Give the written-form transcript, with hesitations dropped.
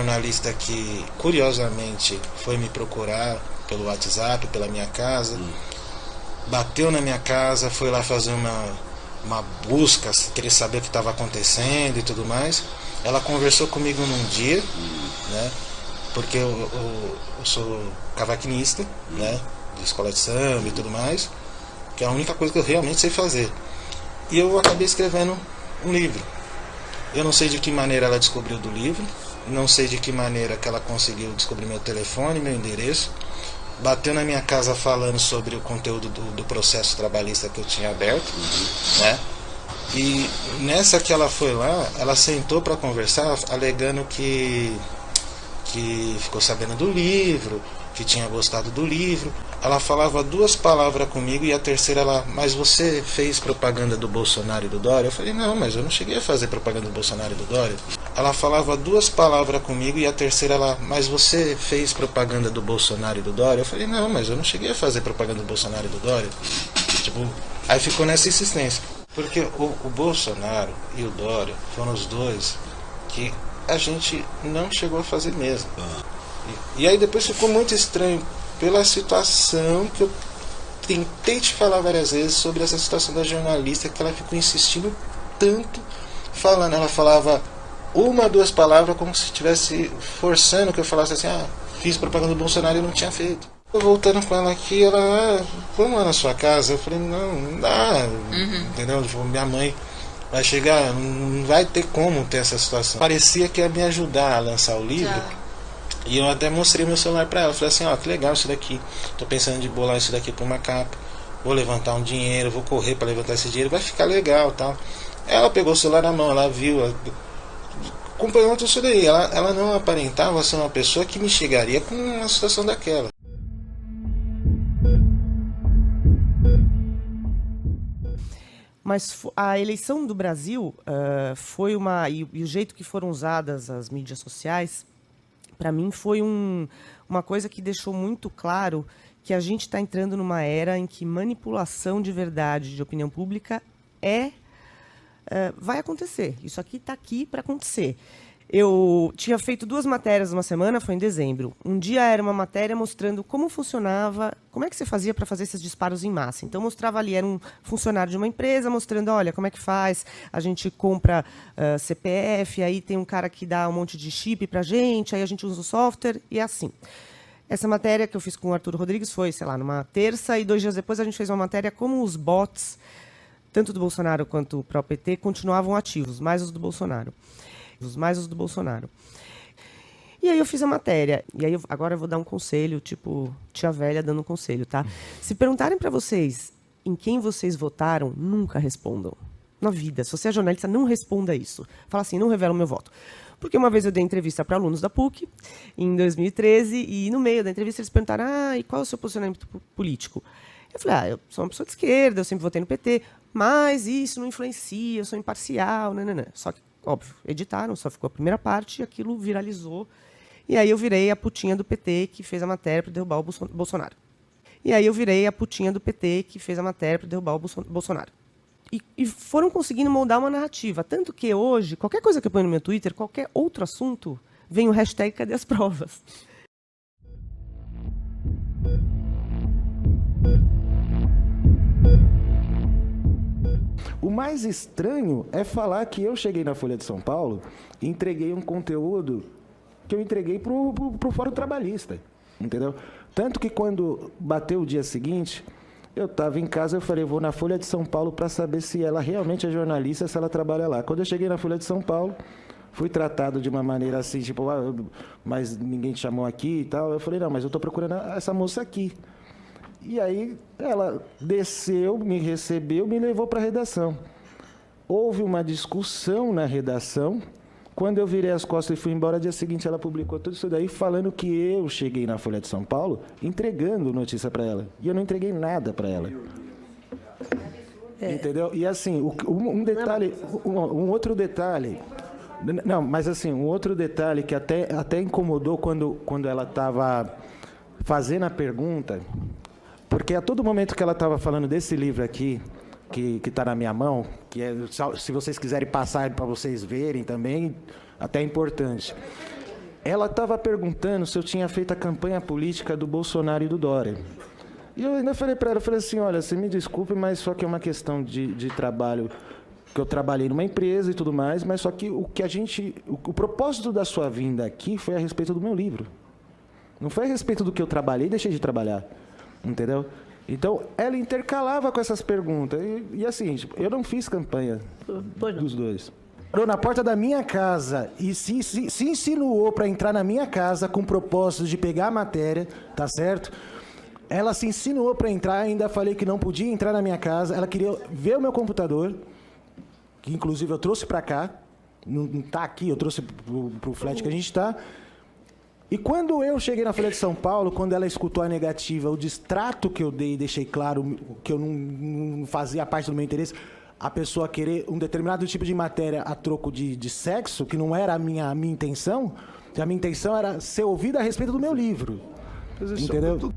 jornalista que, curiosamente, foi me procurar pelo WhatsApp, pela minha casa, bateu na minha casa, foi lá fazer uma busca, querer saber o que estava acontecendo e tudo mais. Ela conversou comigo num dia, né? Porque eu sou cavaquinista, né? De escola de samba e tudo mais, que é a única coisa que eu realmente sei fazer. E eu acabei escrevendo um livro. Eu não sei de que maneira ela descobriu do livro, não sei de que maneira que ela conseguiu descobrir meu telefone, meu endereço, bateu na minha casa falando sobre o conteúdo do processo trabalhista que eu tinha aberto, né? E nessa que ela foi lá, ela sentou para conversar, alegando que ficou sabendo do livro, que tinha gostado do livro. Ela falava 2 palavras comigo e a terceira ela, mas você fez propaganda do Bolsonaro e do Dória? Eu falei, não, mas eu não cheguei a fazer propaganda do Bolsonaro e do Dória. Ela falava 2 palavras comigo e a terceira ela, mas você fez propaganda do Bolsonaro e do Dória? Eu falei, não, mas eu não cheguei a fazer propaganda do Bolsonaro e do Dória. Tipo, aí ficou nessa insistência. Porque o Bolsonaro e o Dória foram os 2 que a gente não chegou a fazer mesmo. E aí depois ficou muito estranho pela situação que eu tentei te falar várias vezes sobre essa situação da jornalista, que ela ficou insistindo tanto falando. Ela falava 1, 2 palavras como se estivesse forçando que eu falasse assim, fiz propaganda do Bolsonaro e não tinha feito. Eu voltando com ela aqui, ela, vamos lá na sua casa? Eu falei, não dá, entendeu? Minha mãe vai chegar, não vai ter como ter essa situação. Parecia que ia me ajudar a lançar o livro. E eu até mostrei meu celular pra ela. Falei assim, que legal isso daqui. Tô pensando de bolar isso daqui pra uma capa. Vou levantar um dinheiro, vou correr pra levantar esse dinheiro, vai ficar legal, tal. Ela pegou o celular na mão, ela viu, acompanhou tudo isso daí. Ela não aparentava ser uma pessoa que me chegaria com uma situação daquela. Mas a eleição do Brasil foi uma... E o jeito que foram usadas as mídias sociais, para mim, foi uma coisa que deixou muito claro que a gente está entrando numa era em que manipulação de verdade de opinião pública vai acontecer. Isso aqui está aqui para acontecer. Eu tinha feito 2 matérias uma semana, foi em dezembro. Um dia era uma matéria mostrando como funcionava, como é que você fazia para fazer esses disparos em massa. Então, mostrava ali, era um funcionário de uma empresa, mostrando, olha, como é que faz, a gente compra CPF, aí tem um cara que dá um monte de chip para a gente, aí a gente usa o software, e é assim. Essa matéria que eu fiz com o Arthur Rodrigues foi, sei lá, numa terça, e 2 dias depois a gente fez uma matéria como os bots, tanto do Bolsonaro quanto o próprio PT, continuavam ativos, mais os do Bolsonaro. E aí eu fiz a matéria. E aí agora eu vou dar um conselho, tipo tia velha dando um conselho, tá? Se perguntarem para vocês em quem vocês votaram, nunca respondam. Na vida, se você é jornalista, não responda isso. Fala assim, não revela o meu voto. Porque uma vez eu dei entrevista para alunos da PUC, em 2013, e no meio da entrevista eles perguntaram, e qual é o seu posicionamento político? Eu falei, eu sou uma pessoa de esquerda, eu sempre votei no PT, mas isso não influencia, eu sou imparcial, nananã. Só que, óbvio, editaram, só ficou a primeira parte e aquilo viralizou. E aí eu virei a putinha do PT que fez a matéria para derrubar o Bolsonaro. E foram conseguindo moldar uma narrativa. Tanto que hoje, qualquer coisa que eu ponho no meu Twitter, qualquer outro assunto, vem o hashtag Cadê as provas? O mais estranho é falar que eu cheguei na Folha de São Paulo e entreguei um conteúdo que eu entreguei pro Fórum Trabalhista, entendeu? Tanto que quando bateu o dia seguinte, eu estava em casa, eu falei, vou na Folha de São Paulo para saber se ela realmente é jornalista, se ela trabalha lá. Quando eu cheguei na Folha de São Paulo, fui tratado de uma maneira assim, tipo, mas ninguém te chamou aqui e tal. Eu falei, não, mas eu estou procurando essa moça aqui. E aí ela desceu, me recebeu, me levou para a redação. Houve uma discussão na redação. Quando eu virei as costas e fui embora, dia seguinte ela publicou tudo isso daí, falando que eu cheguei na Folha de São Paulo entregando notícia para ela. E eu não entreguei nada para ela. Entendeu? E assim, um detalhe, um outro detalhe... Não, mas assim, um outro detalhe que até incomodou quando ela estava fazendo a pergunta... Porque a todo momento que ela estava falando desse livro aqui, que está na minha mão, que se vocês quiserem passar para vocês verem também, até é importante. ela estava perguntando se eu tinha feito a campanha política do Bolsonaro e do Dória. E eu ainda falei para ela, eu falei assim, olha, você me desculpe, mas só que é uma questão de trabalho, que eu trabalhei numa empresa e tudo mais, mas só que o propósito da sua vinda aqui foi a respeito do meu livro. Não foi a respeito do que eu trabalhei e deixei de trabalhar, entendeu? Então, ela intercalava com essas perguntas. E assim, tipo, eu não fiz campanha dos dois. Parou na porta da minha casa e se insinuou para entrar na minha casa com o propósito de pegar a matéria, tá certo? Ela se insinuou para entrar, ainda falei que não podia entrar na minha casa. Ela queria ver o meu computador, que inclusive eu trouxe para cá. Não tá aqui, eu trouxe pro flat que a gente tá. E quando eu cheguei na Folha de São Paulo, quando ela escutou a negativa, o distrato que eu dei, deixei claro que eu não fazia parte do meu interesse, a pessoa querer um determinado tipo de matéria a troco de sexo, que não era a minha intenção, a minha intenção era ser ouvida a respeito do meu livro. Entendeu?